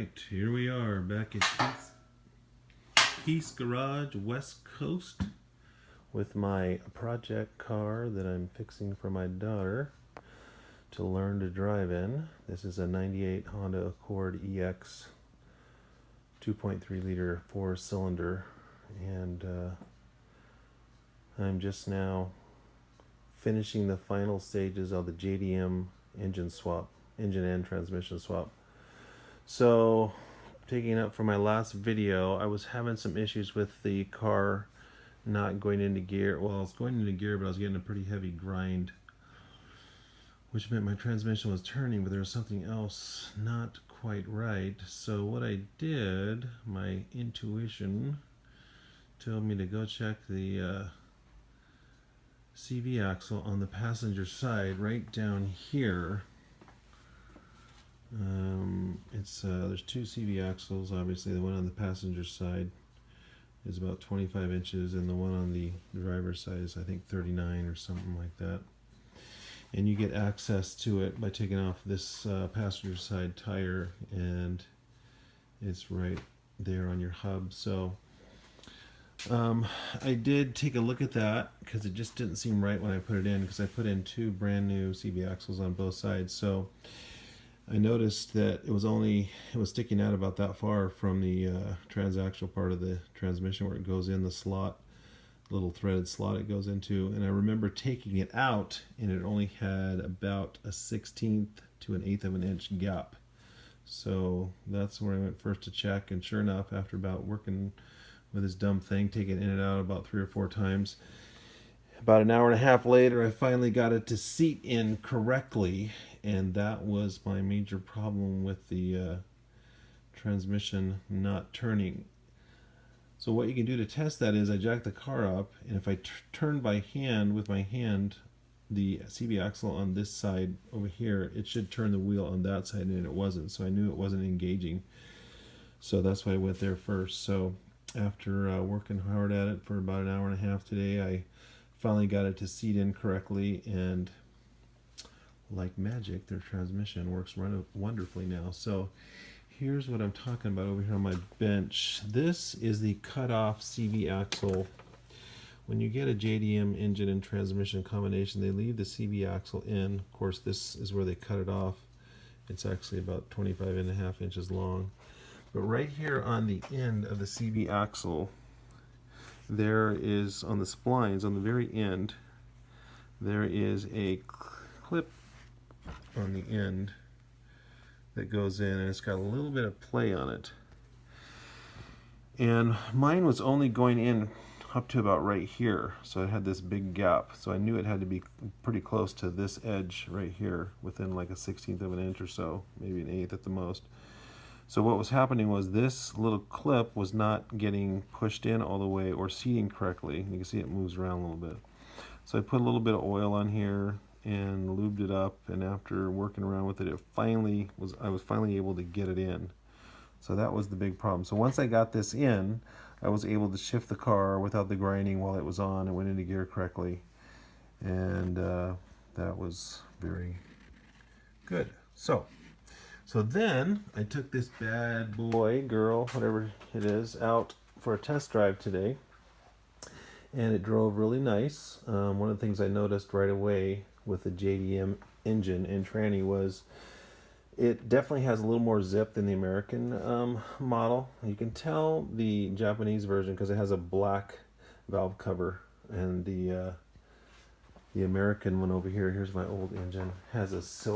Alright, here we are back at Keith's Garage, West Coast, with my project car that I'm fixing for my daughter to learn to drive in. This is a 98 Honda Accord EX 2.3 liter 4-cylinder, and I'm just now finishing the final stages of the JDM engine and transmission swap. So, taking up from my last video, I was having some issues with the car not going into gear. Well, I was going into gear, but I was getting a pretty heavy grind, which meant my transmission was turning, but there was something else not quite right. So what I did, my intuition told me to go check the CV axle on the passenger side, right down here. There's two CV axles. Obviously, the one on the passenger side is about 25 inches, and the one on the driver's side is, I think, 39 or something like that. And you get access to it by taking off this passenger side tire, and it's right there on your hub. So I did take a look at that because it just didn't seem right when I put it in, because I put in two brand new CV axles on both sides. So I noticed that it was sticking out about that far from the transaxle part of the transmission, where it goes in the slot, little threaded slot it goes into. And I remember taking it out, and it only had about a 1/16 to an 1/8 of an inch gap. So that's where I went first to check, and sure enough, after about working with this dumb thing, taking it in and out about 3 or 4 times, about an hour and a half later, I finally got it to seat in correctly, and that was my major problem with the transmission not turning. So what you can do to test that is I jack the car up, and if I turn by hand with my hand the CV axle on this side over here, it should turn the wheel on that side, and it wasn't. So I knew it wasn't engaging. So that's why I went there first. So after working hard at it for about an hour and a half today, I finally got it to seat in correctly, and like magic, their transmission works wonderfully now. So here's what I'm talking about over here on my bench. This is the cut-off CV axle. When you get a JDM engine and transmission combination, they leave the CV axle in. Of course, this is where they cut it off. It's actually about 25.5 inches long. But right here on the end of the CV axle, there is, on the splines on the very end, there is a clip on the end that goes in, and it's got a little bit of play on it. And mine was only going in up to about right here, so it had this big gap. So I knew it had to be pretty close to this edge right here, within like a 1/16 of an inch or so, maybe an 1/8 at the most. So what was happening was this little clip was not getting pushed in all the way or seating correctly. You can see it moves around a little bit. So I put a little bit of oil on here and lubed it up, and after working around with it, I was finally able to get it in. So that was the big problem. So once I got this in, I was able to shift the car without the grinding while it was on. It went into gear correctly, and that was very good. So then I took this bad boy, girl, whatever it is, out for a test drive today, and it drove really nice. One of the things I noticed right away with the JDM engine and tranny was it definitely has a little more zip than the American model. You can tell the Japanese version because it has a black valve cover, and the American one over here, here's my old engine, has a silver